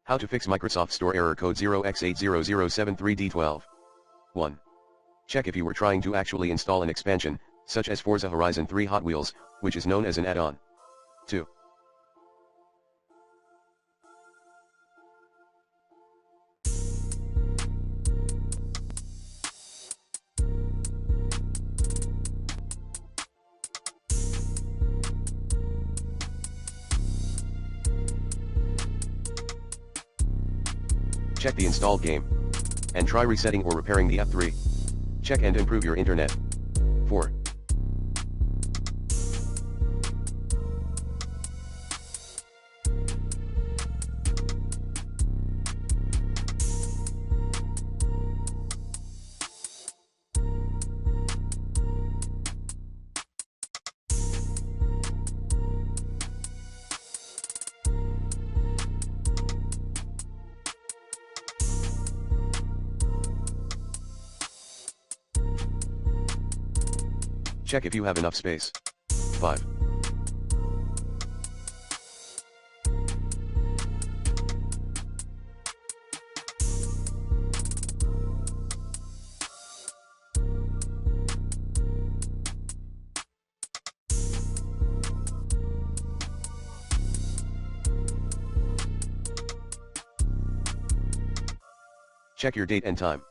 How to fix Microsoft Store error code 0x80073D12. 1. Check if you were trying to actually install an expansion, such as Forza Horizon 3 Hot Wheels, which is known as an add-on. 2. Check the installed game. And try resetting or repairing the F3. Check and improve your internet. 4. Check if you have enough space. 5. Check your date and time.